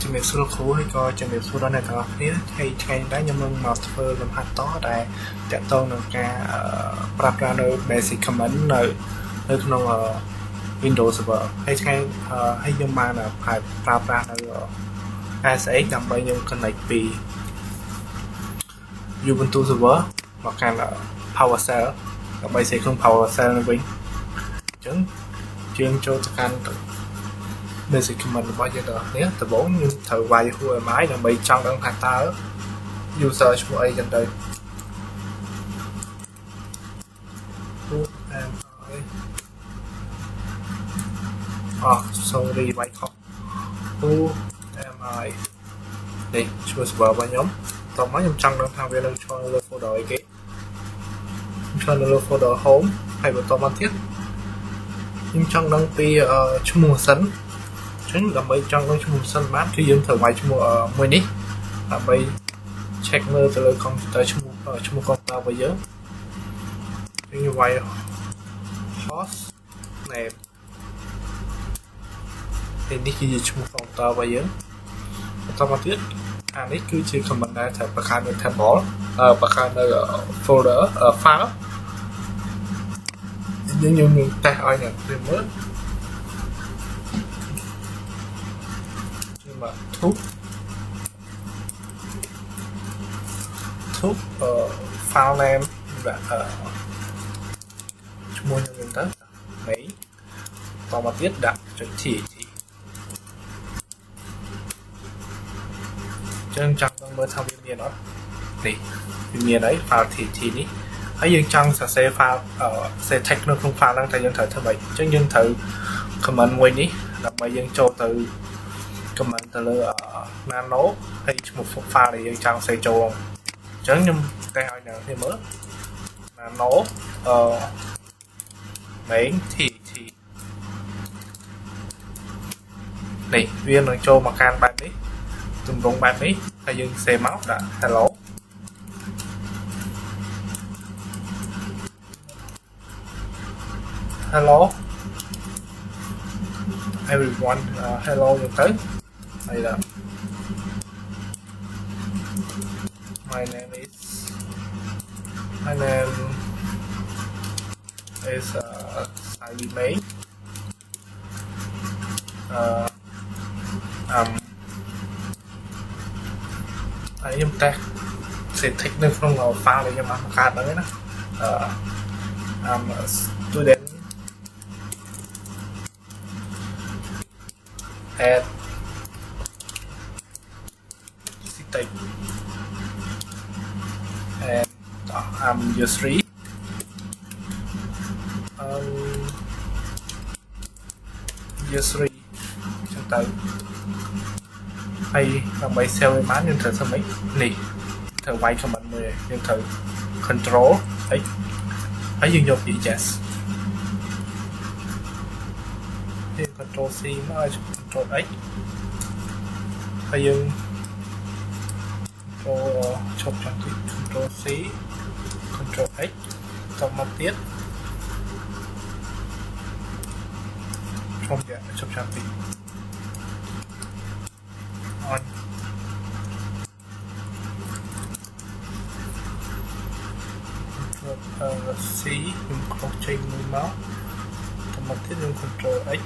ជំរាបសួរគ្រូហើយក៏ជំរាបសួរដល់អ្នកទាំងអស់គ្នាហើយថ្ងៃនេះខ្ញុំនឹងមកធ្វើលំហាត់តដែលតាក់ទងនឹងការប្រើប្រាស់នៅ basic command នៅក្នុង Windows Server ហើយខ្ញុំបានប្រើប្រាស់នៅ SX ដើម្បីខ្ញុំ connect ពី Ubuntu Server មកកាន់ PowerShell ដើម្បីសេក្នុង PowerShell នេះវិញអញ្ចឹងយើងចូលទៅកាន់ basic command របស់យើងដល់នេះដំបូងយើងត្រូវវាយ who am I ដើម្បីចង់ដឹងថាតើ user ឈ្មោះអីចឹងទៅ who am I sorry វាយខុស who am I នេះឈ្មោះ server របស់ខ្ញុំតោះមកខ្ញុំចង់ដឹងថាវានឹងចូលនៅលើ folder អីគេចូលនៅលើ folder home ហើយបន្តមកទៀតខ្ញុំចង់ដឹងពីឈ្មោះសិនចឹងដើម្បីចង់ដឹងឈ្មោះសិនបានគឺយើងត្រូវវាយឈ្មោះមួយនេះដើម្បី check មើលទៅលើ computer ឈ្មោះ computer របស់យើងយើងវាយ host name នេះគឺជាឈ្មោះ computer របស់យើងបន្តមកទៀតអានេះគឺជា command ដែលត្រូវបង្កើតនៅ table បង្កើតនៅ folder file យើងនឹងតេស្តឲ្យអ្នកព្រាមមើលทุกfile name ឈ្មោះខ្ញុំទៅនេះតមកទៀតដាក់ចុច t ចឹងចង់មើលថាវាមានអត់នេះវាមានអី file t នេះហើយយើងចង់សរសេរ file សរសេរ text នៅក្នុង file ហ្នឹងតែយើងត្រូវធ្វើម៉េចអញ្ចឹងយើងត្រូវ command មួយនេះដើម្បីយើងចូលទៅ command ទៅលើ nano ហើយឈ្មោះ file ដែលយើងចង់សរសេរចូលអញ្ចឹងខ្ញុំតេស្តឲ្យអ្នកនេះមើល nano main t នេះវានឹងចូលមកកាន់បែបនេះទម្រង់បែបនេះហើយយើងសេមកដាក់ hello everyone hello យើងទៅហើយដាក់ my name is Sally Mayហើយខ្ញុំតេស្ត setting នៅក្នុង file ដែលខ្ញុំបានបង្កើតហ្នឹងណាI'm a student at Citec and I'm year 3 year 3 ចឹងទៅហើយដើម្បី save ឲ្យបានយើងត្រូវធ្វើម៉េចនេះត្រូវវាយ command មួយយើងត្រូវ control x ហើយយើងយកពាក្យ yes យើង control c មកឲ្យ control x ហើយយើង ឈប់ចាំតិច control c control x តមកទៀតឈប់ចាំតិចon C ខ្ញុំខុសចេញមួយមកតមកទៀតខ្ញុំ control x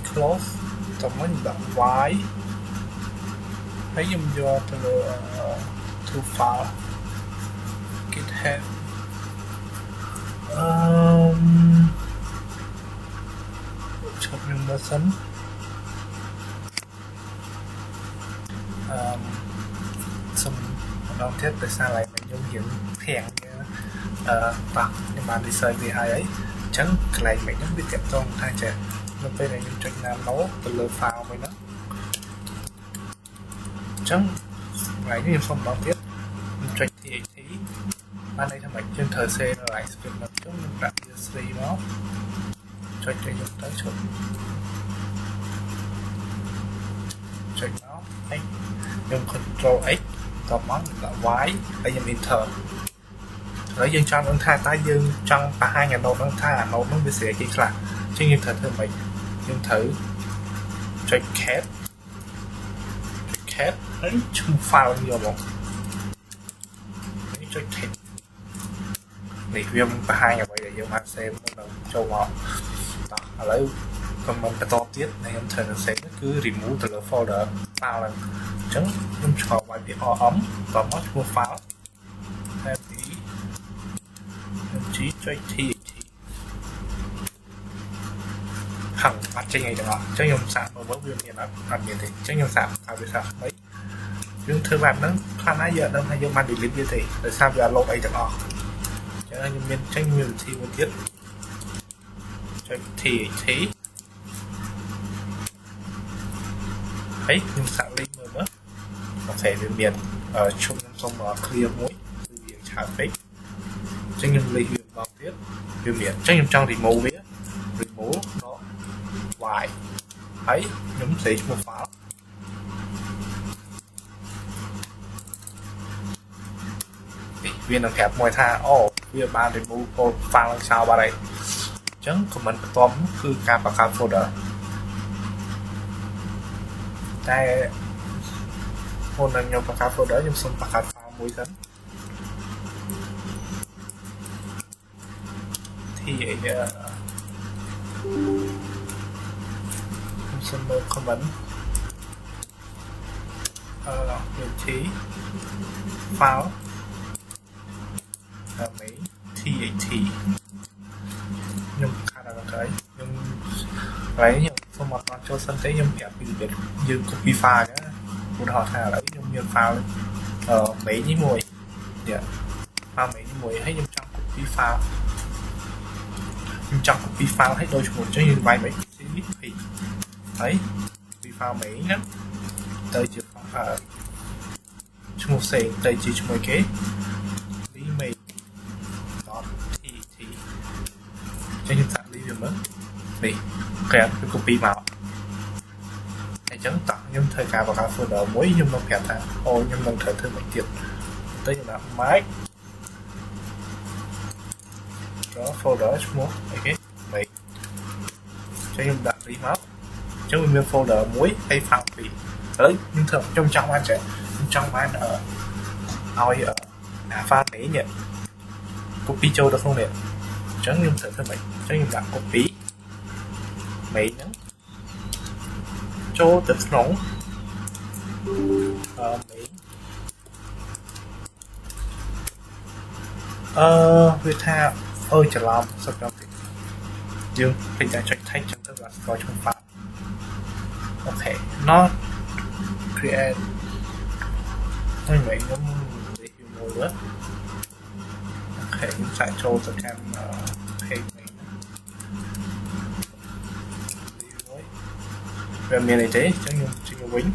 close តមកដាក់ y ហើយខ្ញុំយកទៅលើ to file github ឈប់ខ្ញុំមើលសិនសូមម្ដងទៀតដោយសារឡើយខ្ញុំរៀនធាំងបាទខ្ញុំបាន research វាហើយអញ្ចឹងកន្លែងនេះវាតាក់ទងថាចេះនៅពេលដែលខ្ញុំចុច nano ទៅលើ file មួយហ្នឹងអញ្ចឹងកន្លែងនេះខ្ញុំសូមម្ដងទៀតខ្ញុំចុច txt បានន័យថាម៉េចយើងត្រូវ save នៅ line script ហ្នឹងខ្ញុំដាក់ s3 មកចុចទៅយកទៅឈប់ចុចមកហើយខ្ញុំ control x តមកដាក់ y ហើយខ្ញុំ enter ហើយយើងចង់ដឹងថាតើយើងចង់បង្ហាញអា note ហ្នឹងថាអា note ហ្នឹងវាស្រីគេខ្លះអញ្ចឹងយើងត្រូវធ្វើម៉េចយើងត្រូវ ចុច cat ហើយឈ្មោះ file យកមកនេះចុច tab នេះវាបង្ហាញអ្វីដែលយើងបាន save នៅចូលមកតោះឥឡូវ comment បន្តទៀតដែលខ្ញុំត្រូវ save គឺ remove ទៅលើ folder file ហ្នឹងអញ្ចឹងខ្ញុំឆ្លងមកពី rm តមកឈ្មោះ file g ចុច th ហឹងអត់ចេញអីទាំងអស់អញ្ចឹងខ្ញុំសាកមើលវាមានអត់មានទេអញ្ចឹងខ្ញុំសាកឲ្យវាសាកថ្មីយើងធ្វើបែបហ្នឹងខ្លះណាយើងអត់ដឹងថាយើងបាន delete វាទេដោយសារវាអត់ load អីទាំងអស់អញ្ចឹងខ្ញុំមានចេញមានវិធីមួយទៀតចុច th ហើយខ្ញុំសាកលេខមើលអូខេវាមានឈុំខ្ញុំសុំ clear មួយគឺវាឆាតពេកអញ្ចឹងខ្ញុំលេខវាម្ដងទៀតវាមានអញ្ចឹងខ្ញុំចង់ remove វា remove y ហើយខ្ញុំសេឈ្មោះ file វានឹងប្រាប់មួយថាអូវាបាន remove file ឡើងចោលបាត់ហើយអញ្ចឹង comment បន្ទាប់គឺការបង្កើត folder តែមុននឹងខ្ញុំបង្កើត folder ខ្ញុំសូមបង្កើត file មួយសិន ខ្ញុំសូមមើល comment file THT ខ្ញុំខាត់ដល់ក្រោយខ្ញុំសូមអត់បានចូលសិនទេខ្ញុំប្រាប់ពីរបៀបយើង copy file ណាឧទាហរណ៍ថាឥឡូវខ្ញុំមាន file មេនេះមួយទៀត file មេនេះមួយហើយខ្ញុំចង់ copy file ឲ្យដូចឈ្មោះអញ្ចឹងយើងវាយមក cp ហើយ copy file មេហ្នឹងទៅជា ឈ្មោះផ្សេងទៅជាឈ្មោះគេ remake.tt ចេញខ្ញុំសាកលីវាមើលនេះក្រាបគឺ copy មកអញ្ចឹងតោះខ្ញុំធ្វើការបង្កើត folder មួយខ្ញុំនឹងប្រាប់ថាអូខ្ញុំនឹងត្រូវធ្វើមិនទៀតទៅខ្ញុំដាក់ mic ចូល folder ឈ្មោះអីគេ make ចេញខ្ញុំដាក់ list មកអញ្ចឹងវាមាន folder មួយហើយ file 2ឥឡូវខ្ញុំចង់បានចេះខ្ញុំចង់បានឲ្យfile នេះ copy ចូលទៅក្នុងនេះអញ្ចឹងខ្ញុំត្រូវធ្វើម៉េចអញ្ចឹងខ្ញុំដាក់ copy មេហ្នឹងចូលទៅក្នុងមេវាថាអើយច្រឡំសឹកដល់តិចយើងពេញតែចុច text ចឹងទៅស្គាល់ឈ្មោះ file អូខេ not create ហើយវិញខ្ញុំនិយាយមួយមើលអូខេខ្ញុំចាក់ចូលទៅកាន់ page នេះវាមានអីទេអញ្ចឹងខ្ញុំជិះមកវិញ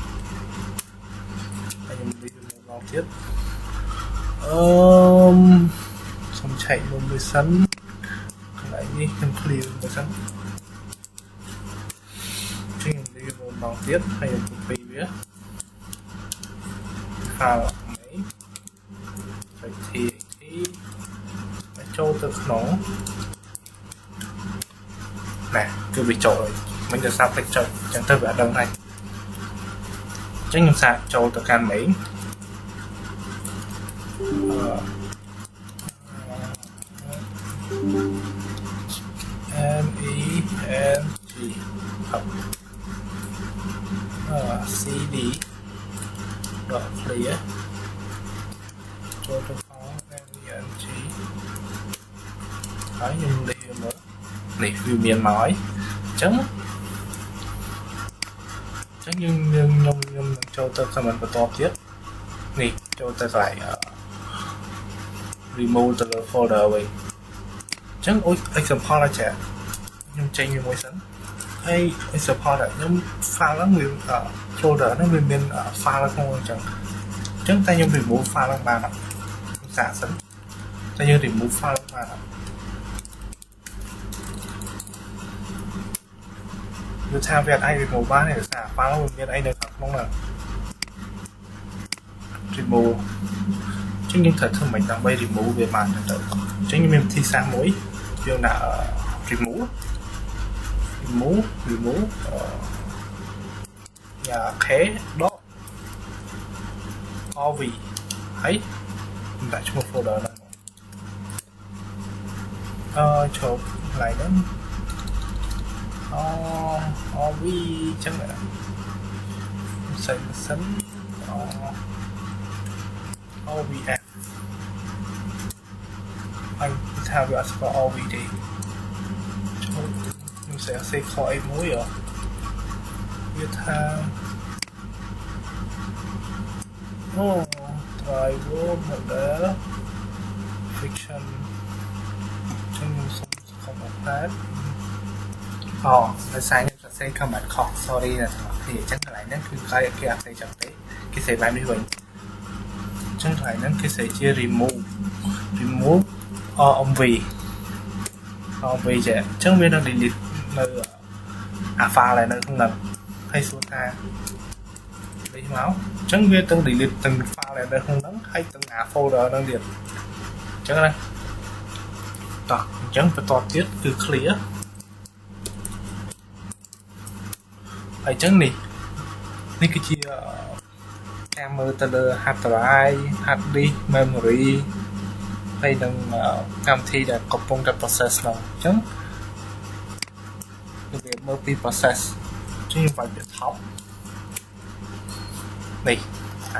ហើយខ្ញុំនិយាយមួយម្ដងទៀតសូមឆែកមុំមួយសិនកន្លែងនេះខ្ញុំ clear មួយសិនជិះខ្ញុំនិយាយមួយម្ដងទៀតហើយខ្ញុំ copy វា file នេះចុច TXT ហើយចូលទៅក្នុងណែគឺវាចូលហើយមិនទៅសាប់ text ចុចអញ្ចឹងទៅវាអត់ដឹងហើយអញ្ចឹងខ្ញុំសាកចូលទៅកាន់ main cd clear ចូលទៅ file meng ហើយខ្ញុំលេខមើលនេះវាមានមកហើយអញ្ចឹងខ្ញុំនឹងចូលទៅ comment បន្តទៀតនេះចូលទៅកន្លែង remove ទៅលើ folder វិញអញ្ចឹងexample អាចខ្ញុំចេញវាមួយសិនហើយ example ខ្ញុំ file ហ្នឹងវា folder ហ្នឹងវាមាន file ក្នុងអញ្ចឹងតែខ្ញុំ remove file ហ្នឹងបានអត់ខ្ញុំសាកសិនតែយើង remove file បានអត់វាថាវាអាច remove បានទេដោយសារ file វាមានអីនៅខាងក្នុងហ្នឹង remove ចឹងយើងត្រូវធ្វើម៉េចដើម្បី remove វាបានទៅចឹងខ្ញុំមានវិធីសាស្ត្រមួយយើងដាក់ remove nhà khé đó OV ấy đặt cho một folder này chụp lại đến OV chẳng hạn xây sẵn OVF anh thao việc có OV đi mình sẽ xây khỏi mũi ở viết thao driver model fiction trong không có phát cái sai nên sẽ comment khóc sorry là thì chắc lại nên cứ cái sẽ chẳng thế cái sẽ bạn đi vậy chẳng lại nên cái sẽ chia remove ông vì chẳng biết nó delete nơi alpha này nó không làm hay số ta đi máu chẳng biết từng delete từng file này nó không nắng hay từng folder nó điện chẳng đây đó chẳng phải to tiết từ clear hay chẳng này cái chia camera teller hard drive hard disk memory hay đừng làm thi để cập nhật cái process nào chẳng việc multi process chứ không phải việc học này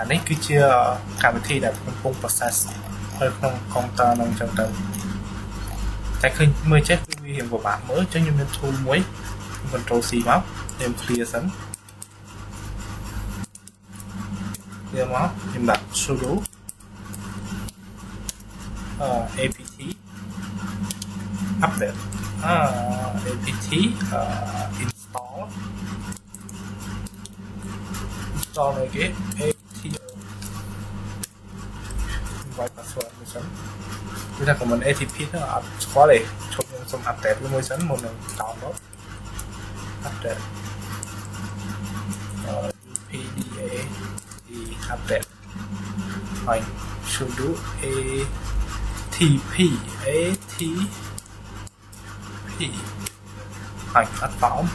này cứ chia cảm thi để cập nhật process hơi không công nông trong tầng tại khi mới check nguy hiểm của bạn mới cho nhân viên thu muối control C máu em clear sẵn clear máu em đặt sudo apt update apt install này cái ATO invite password mới sẵn chúng ta của mình ATP nó có để chụp những xong update với mới sẵn một lần download update UPDA thì update rồi sudo ATP rồi phát phóng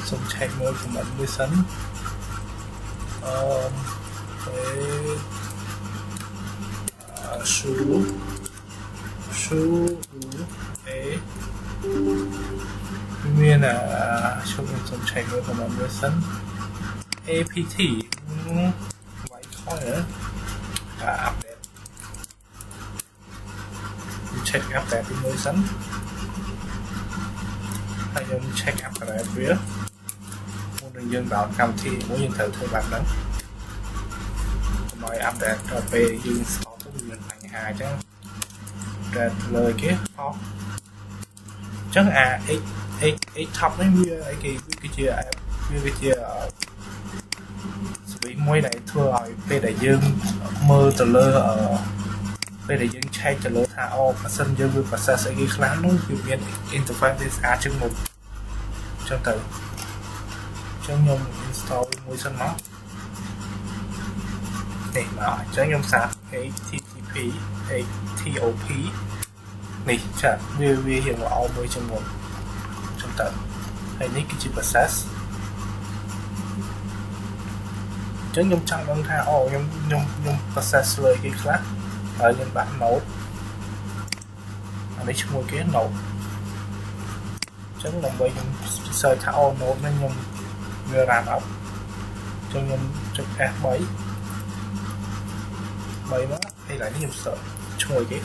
xong check mới của mình mới sẵn sudo nguyên là xong check mới của mình mới sẵn apt vậy thôi nữa update check update mới sẵn hay dùng check update phía muốn đường dân vào cầm thì muốn dân thử thôi bạn đó mọi update rồi về dương start của mình thành hai chứ ra lời cái khó chắc top đấy như cái chia bị môi này thua rồi về đại dương mơ từ lơ ở về đại dương chạy từ lơ thả và sân dương với process cái class nó biểu hiện interface chương mục trong từ trong nhung install môi sân máu để mà trong nhung sạc HTTP TOP này chả như hiện vào all môi chương mục trong từ hay nick cái process chứ nhung chẳng đang tha nhung processเลยcái class ở những bạn node anh ấy chung một cái node chứ làm bây nhung search tha node nên nhung vừa làm ốc cho nhung trực F7 7 đó hay là nhung search chung một cái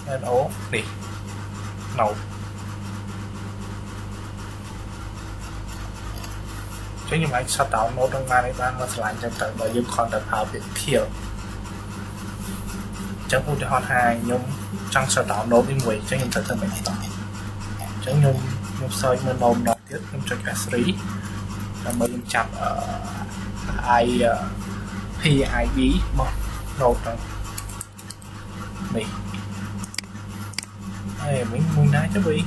NO này node chứ như vậy sao tạo nốt trong ngay ta nó lại trong tận và dùng con tập hợp việc thiểu chẳng cũng cho hòn hai nhưng trong sao tạo nốt đi người cho những thời thân mình tạo chẳng nhưng soi mà nôm nó tiếp nhưng cho cả srí là mới dùng chặt ở PIB một nốt trong này mình muốn nói chứ bị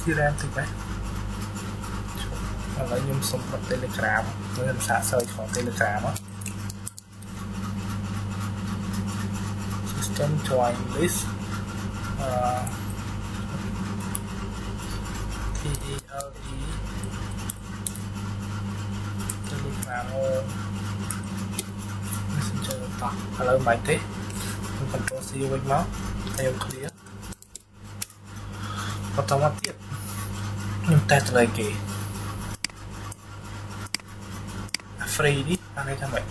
ទីRAM តិចណាឥឡូវខ្ញុំសុំបិទ Telegram ខ្ញុំសាក search ของ Telegram system join list TLE Telegram Messenger តោះឥឡូវមិនទេខ្ញុំ Control C វិញមកហើយខ្ញុំ clear បន្តមកទៀតខ្ញុំតែទៅលើគេ free នេះអានេះថាម៉េច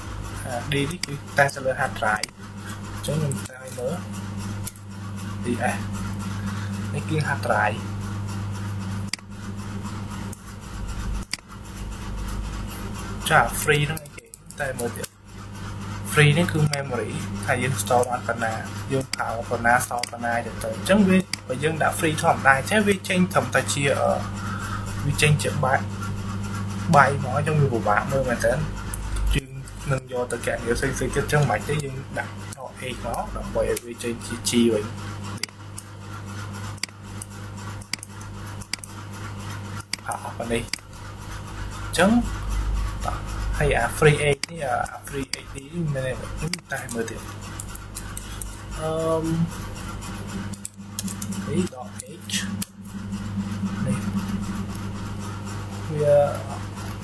D នេះគឺតែទៅលើ hard drive អញ្ចឹងខ្ញុំតែឲ្យមើល DS នេះគឺ hard drive ចា free ហ្នឹងឯងគេតែមើលទៀត free នេះគឺ memory ថាយើង store បានប៉ុណ្ណាយើង power ប៉ុណ្ណា store ប៉ុណ្ណាទៅអញ្ចឹងវាបើយើងដាក់ free ធម្មតាចេះវាចេញត្រឹមតែជាវាចេញជាបាយមកអញ្ចឹងវាពិបាកមើលមែនតើយើងនឹងយកទៅកែវាផ្សេងៗទៀតអញ្ចឹងមិនទេយើងដាក់ A មកដើម្បីឲ្យវាចេញជា G វិញប៉ុណ្នេះអញ្ចឹងហើយអា free 8នេះអា free 8នេះមានខ្ញុំតែមើលទៀតនេះ .h នេះវា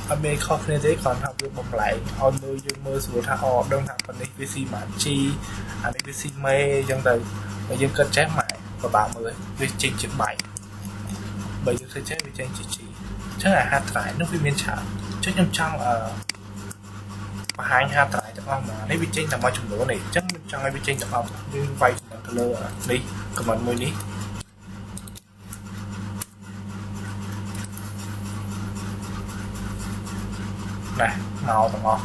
អត់មានខុសគ្នាទេគ្រាន់តែវាបំលែងឲ្យមើលយើងមើលស្រួលថាដឹងថាប៉ុណ្នេះវា C ម៉ាន G អានេះវា C មេអញ្ចឹងទៅបើយើងគិតចេះម៉ែពិបាកមើលវាចេញជាបាយបើយើងគិតចេះវាចេញជា G អញ្ចឹងអា hard drive នោះវាមានច្រើនចុះខ្ញុំចង់បង្ហាញ hard drive ទាំងអស់មកនេះវាចេញតែមួយចំនួននេះអញ្ចឹងខ្ញុំចង់ឲ្យវាចេញទាំងអស់យើងវាយទៅលើនេះ comment មួយនេះណាមកទាំងអស់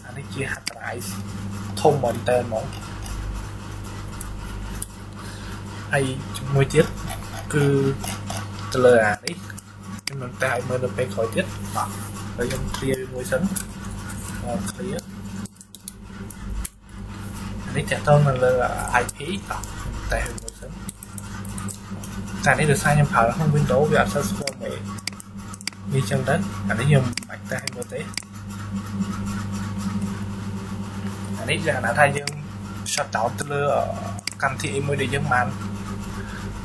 អានេះជា hard drive ធំមែនតើហ្មងហើយជាមួយទៀតគឺទៅលើអានេះខ្ញុំនឹងតែឲ្យមើលទៅពេលក្រោយទៀតបាទហើយខ្ញុំ clear មួយសិនclear អានេះតើតើនៅលើ IP បាទតែមួយសិនតែនេះដោយសារខ្ញុំប្រើក្នុង Windows វាអត់សូវស្គាល់មេនេះចឹងទៅអានេះខ្ញុំបាច់តែឲ្យមើលទេអានេះយ៉ាងណាថាយើង shut down ទៅលើកម្មវិធីមួយដែលយើងបាន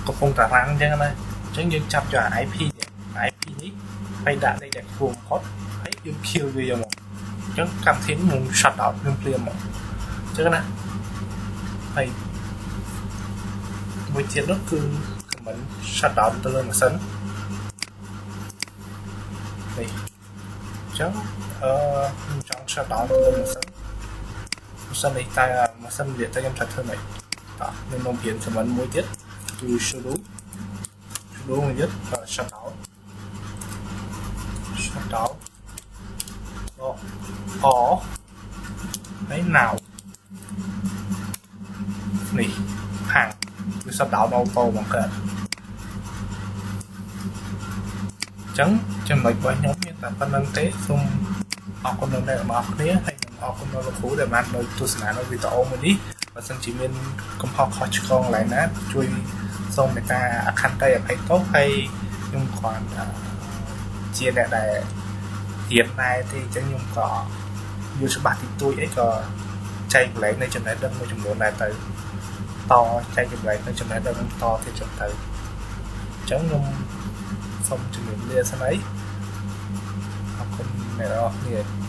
កំពុងតែរ៉ាំងចឹងណាអញ្ចឹងយើងចាប់យក IP នេះហើយដាក់លេខដែលខ្ពស់បំផុតហើយយើង kill វាយកមកអញ្ចឹងកម្មវិធីនឹង shut down នឹងភ្លាមមកអញ្ចឹងណាហើយមួយទៀតនោះគឺ comment shut down ទៅលើម៉ាស៊ីននេះអញ្ចឹងខ្ញុំចង់ shut down ទៅលើម៉ាស៊ីននេះតែម៉ាស៊ីនវាតែខ្ញុំត្រូវធ្វើម៉េចតោះខ្ញុំនឹងព្រៀន comment មួយទៀតគឺ sudo មួយទៀត shut down ហើយ now នេះហាងវា shut down អូតូមកកើតអញ្ចឹងចំណុចរបស់ខ្ញុំមានតែប៉ុណ្្នឹងទេសូមអរគុណដល់អ្នកទាំងអស់គ្នាហើយអរគុណដល់លោកគ្រូដែលបានលើកទស្សនានៅវីដេអូមួយនេះបើសិនជាមានកំហុសខុសឆ្គងកន្លែងណាជួយសូមមេត្តាអខន្តីអភ័យទោសហើយខ្ញុំគ្រាន់ជាអ្នកដែលរៀនដែរទេអញ្ចឹងខ្ញុំក៏យល់ច្បាស់ទីទួយអីក៏ចែកកន្លែងនៅចំណេះដឹងមួយចំនួនដែរទៅតចែកកន្លែងនៅចំណេះដឹងតទៀតចុះទៅអញ្ចឹងខ្ញុំសូមជម្រាបលាសិនហើយអរគុណអ្នកនរគ្នា